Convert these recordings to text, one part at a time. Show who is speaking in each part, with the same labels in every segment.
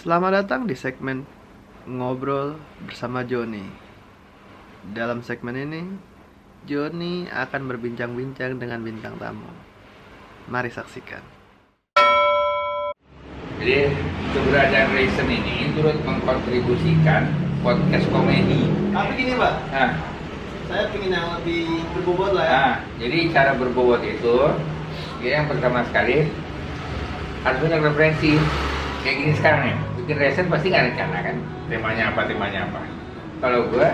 Speaker 1: Selamat datang di segmen Ngobrol bersama Joni. Dalam segmen ini, Joni akan berbincang-bincang dengan bintang tamu. Mari saksikan.
Speaker 2: Jadi keberadaan Raisin ini turut mengkontribusikan podcast komedi.
Speaker 1: Tapi gini Pak,
Speaker 2: Nah,
Speaker 1: saya ingin yang lebih berbobot lah ya.
Speaker 2: jadi cara berbobot itu, ya yang pertama sekali harus banyak referensi. Kayak gini sekarang nih, bikin Raisin pasti nggak rencana kan, temanya apa. Kalau gue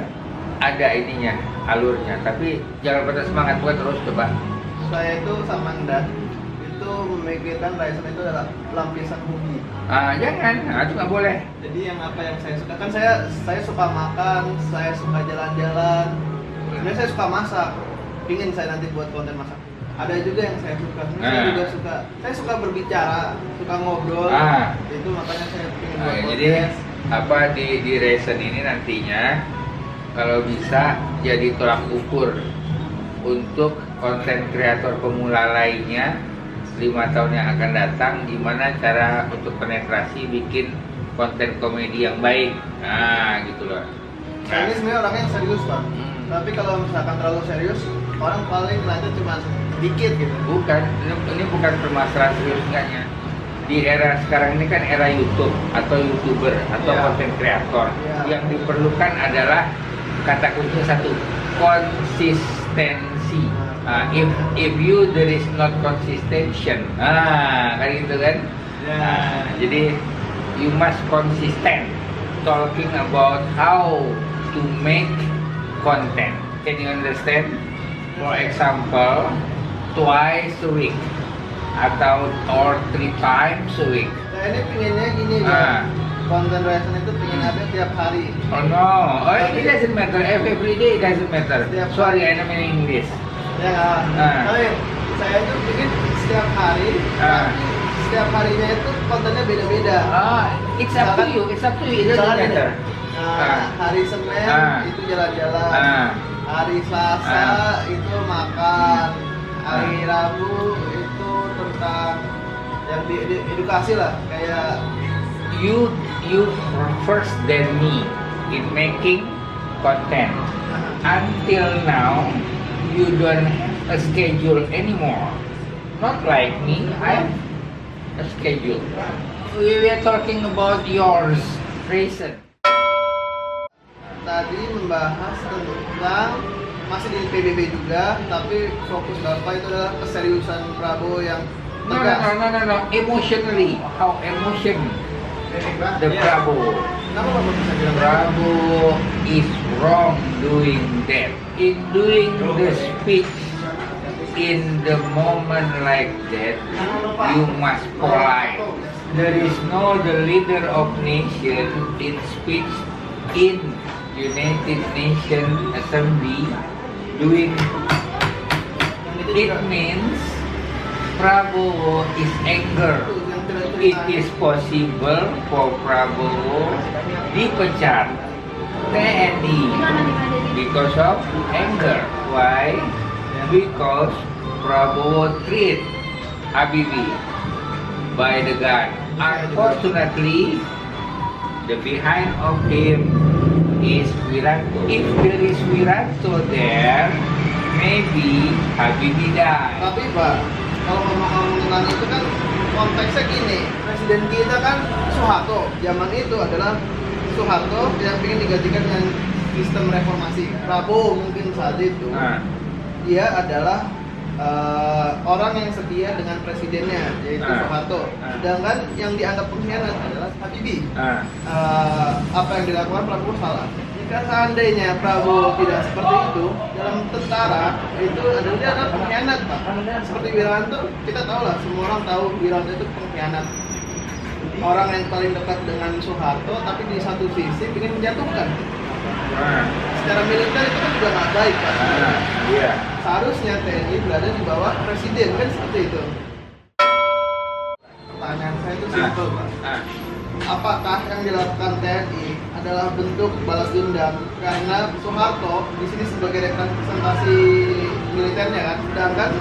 Speaker 2: ada ininya, alurnya, tapi jangan patah semangat, gue terus coba.
Speaker 1: Saya itu sama Anda itu memikirkan Raisin itu adalah lampisan hobi.
Speaker 2: Jangan, itu nggak boleh.
Speaker 1: Jadi yang apa yang saya suka, kan saya suka makan, saya suka jalan-jalan. Sebenarnya saya suka masak. Pingin saya nanti buat konten masak. Ada juga yang saya suka. Saya juga suka. Saya suka berbicara, suka ngobrol. Itu makanya saya pingin buat podcast.
Speaker 2: Jadi di Raisin ini nantinya kalau bisa jadi tolak ukur untuk konten kreator pemula lainnya 5 tahun yang akan datang, gimana cara untuk penetrasi bikin konten komedi yang baik. Gitu loh.
Speaker 1: Saya ini sebenarnya orangnya yang serius Pak. Tapi kalau misalkan terlalu serius, orang paling ngeliatnya cuma dikit gitu.
Speaker 2: Bukan, ini bukan permasalahan serius enggaknya. Di era sekarang ini kan era YouTube atau YouTuber atau konten kreator. Yang diperlukan adalah kata kuncinya satu, konsistensi. If there is not consistency, kan gitu kan. Jadi you must consistent talking about how to make content. Can you understand? For example, twice a week atau or 3 times a week.
Speaker 1: Saya ini pinginnya gini ya. Konten Raisin itu pingin ada tiap hari.
Speaker 2: Oh no, it doesn't matter. Every day it doesn't matter. Sorry, I don't mean English.
Speaker 1: Ya, tapi saya itu bikin setiap hari, tapi setiap harinya itu kontennya beda-beda.
Speaker 2: It's up to you. It doesn't matter.
Speaker 1: Hari Senin itu jalan-jalan, hari Selasa itu makan, hari Rabu itu tentang yang di edukasi lah, kayak
Speaker 2: You first than me in making content. Until now, you don't have a schedule anymore. Not like me, I have a schedule. We were talking about yours, Raisin.
Speaker 1: tadi membahas tentang masih di PBB juga, tapi fokus Bapak itu adalah keseriusan Prabowo yang tegas.
Speaker 2: No. Emotionally, how emotion the Prabowo.
Speaker 1: Kenapa Bapak bisa bilang
Speaker 2: Prabowo is wrong doing that. In doing the speech in the moment like that, you must polite. There is no the leader of nation in speech in United Nations Assembly doing. It means Prabowo is anger. It is possible for Prabowo dipecat TNI because of anger. Why? Because Prabowo treat Habibie by the gun. Unfortunately, the behind of him is Wiranto. If there is Wiranto there, maybe Habibie die.
Speaker 1: Tapi Pak, kalau ngomong tentang itu kan konteksnya gini, presiden kita kan Soeharto, zaman itu adalah Soeharto yang ingin digantikan dengan sistem reformasi. Prabowo mungkin saat itu dia adalah orang yang setia dengan presidennya, yaitu Soeharto. Sedangkan yang dianggap pengkhianat adalah Habibie. Apa yang dilakukan Prabowo salah. Jika seandainya Prabowo tidak seperti itu, dalam tentara itu adalah pengkhianat Pak. Seperti Wiranto, kita tahu lah, semua orang tahu Wiranto itu pengkhianat. Orang yang paling dekat dengan Soeharto, tapi di satu sisi ingin menjatuhkan. Secara militer itu kan juga nggak baik Pak. Seharusnya TNI berada di bawah presiden, kan seperti itu. Pertanyaan saya itu simpel Pak. Apakah yang dilakukan TNI adalah bentuk balas dendam karena Soeharto di sini sebagai representasi militernya kan, sedangkan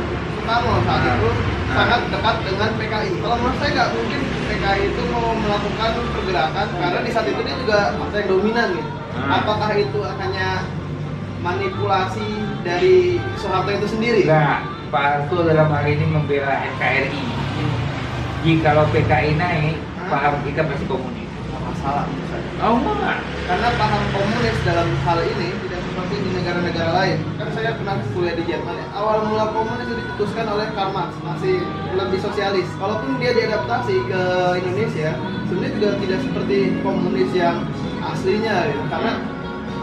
Speaker 1: Soekarno saat itu sangat dekat dengan PKI. Kalau menurut saya nggak mungkin PKI itu mau melakukan pergerakan karena di saat itu dia juga partai yang dominan gitu. Apakah itu hanya manipulasi dari Soeharto itu sendiri?
Speaker 2: Enggak, Pak Harto dalam hal ini membela NKRI. Jikalau PKI naik, paham kita masih komunis.
Speaker 1: Nggak masalah menurut saya.
Speaker 2: Oh enggak.
Speaker 1: Karena paham komunis dalam hal ini tidak seperti di negara-negara lain. Kan saya pernah kuliah di Jerman ya. Awal mula komunis itu diputuskan oleh Karl Marx, masih lebih sosialis. Walaupun dia diadaptasi ke Indonesia, sebenarnya juga tidak seperti komunis yang aslinya ya. Karena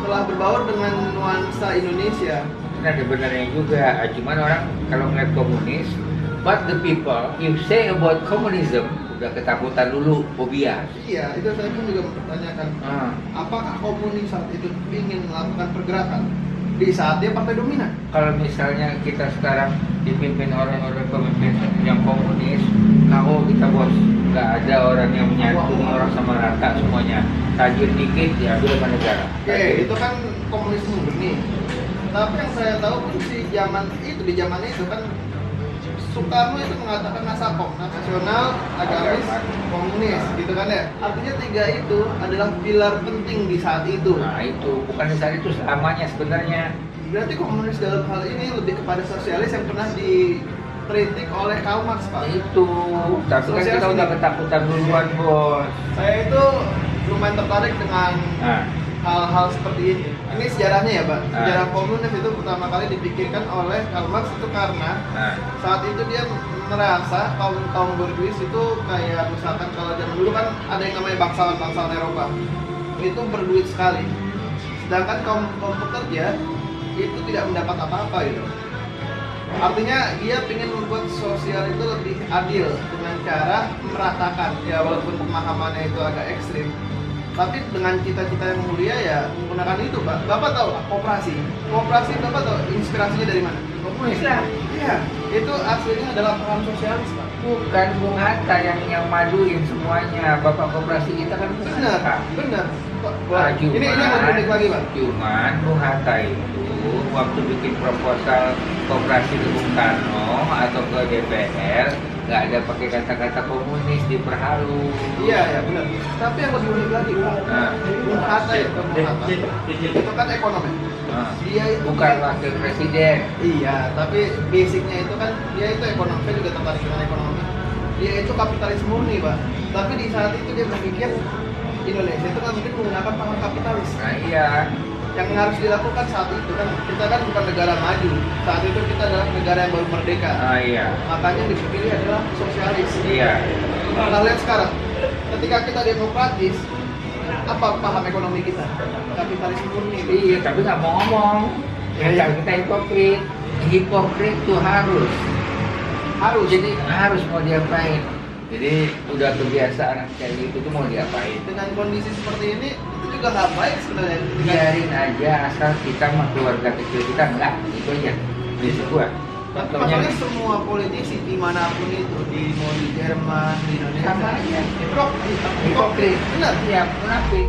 Speaker 1: telah berbaur dengan nuansa Indonesia.
Speaker 2: Nah, ada benarnya juga. Cuman orang kalau ngeliat komunis, what the people you say about communism, udah ketakutan dulu, fobia.
Speaker 1: Iya, itu saya pun juga mempertanyakan. Apakah komunis saat itu ingin melakukan pergerakan di saat dia partai dominan?
Speaker 2: Kalau misalnya kita sekarang dipimpin orang-orang pemimpin yang komunis, kalau kita bos, nggak ada orang yang menyatu, orang sama rata semuanya. Tajir dikit diambil sama negara.
Speaker 1: Oke, itu kan komunisme murni. Tapi yang saya tahu pun di zaman itu kan Soekarno itu mengatakan nasakom, nasional, agamis, komunis, gitu kan ya. Artinya tiga itu adalah pilar penting di saat itu.
Speaker 2: Nah itu, bukan di saat itu selamanya sebenarnya.
Speaker 1: Berarti komunis dalam hal ini lebih kepada sosialis yang pernah dikritik oleh Karl Marx, Pak.
Speaker 2: Itu, tapi kan kita udah ketakutan duluan bos.
Speaker 1: Saya itu lumayan tertarik dengan hal-hal seperti ini. Ini sejarahnya ya, Pak. Sejarah komunis itu pertama kali dipikirkan oleh Karl Marx itu karena saat itu dia merasa kaum berduit itu kayak misalkan kalau zaman dulu kan ada yang namanya bangsawan Eropa itu berduit sekali, sedangkan kaum pekerja itu tidak mendapat apa-apa gitu. Artinya dia ingin membuat sosial itu lebih adil dengan cara meratakan, ya walaupun pemahamannya itu agak ekstrim, tapi dengan cita-cita yang mulia ya menggunakan itu, Pak. Bapak tahu koperasi Bapak tahu inspirasinya dari mana?
Speaker 2: Komunis lah.
Speaker 1: Iya, itu aslinya adalah paham sosialis, Pak.
Speaker 2: Bukan Bung Hatta yang maduin semuanya. Bapak koperasi kita kan Bung Hatta.
Speaker 1: Benar.
Speaker 2: Nah,
Speaker 1: Ini yang unik lagi, Pak.
Speaker 2: Cuman Bung Hatta itu waktu bikin proposal koperasi ke Bung Karno atau ke DPR nggak ada pakai kata-kata komunis, diperhalus.
Speaker 1: Iya benar. Tapi yang lebih unik lagi, Pak. Bung Hatta itu kan ekonomi. Dia itu
Speaker 2: bukan wakil presiden.
Speaker 1: Iya, tapi basicnya itu kan dia itu ekonomi, saya juga tertarik dengan ekonomi. Dia itu kapitalis murni, Pak. Tapi di saat itu dia berpikir Indonesia itu kan mungkin menggunakan paham kapitalis.
Speaker 2: Nah iya.
Speaker 1: Yang harus dilakukan saat itu kan kita kan bukan negara maju. Saat itu kita adalah negara yang baru merdeka.
Speaker 2: Ah iya.
Speaker 1: Makanya yang dipilih adalah sosialis.
Speaker 2: Iya.
Speaker 1: Nah, lihat sekarang, ketika kita demokratis, apa paham ekonomi kita? Kapitalis murni.
Speaker 2: Iya, tapi nggak mau ngomong.
Speaker 1: Iya.
Speaker 2: Kita hipokrit. Hipokrit tuh harus. Jadi harus mau diapain. Jadi udah kebiasaan kayak gitu tuh mau diapain.
Speaker 1: Dengan kondisi seperti ini itu juga nggak baik sebenarnya.
Speaker 2: Biarin aja asal kita mah keluarga kecil kita enggak, itu aja. Di gua.
Speaker 1: Tapi masalahnya semua politisi dimanapun itu, mau di Jerman, di Indonesia,
Speaker 2: sama aja.
Speaker 1: hipokrit. Benar.
Speaker 2: Iya, munafik.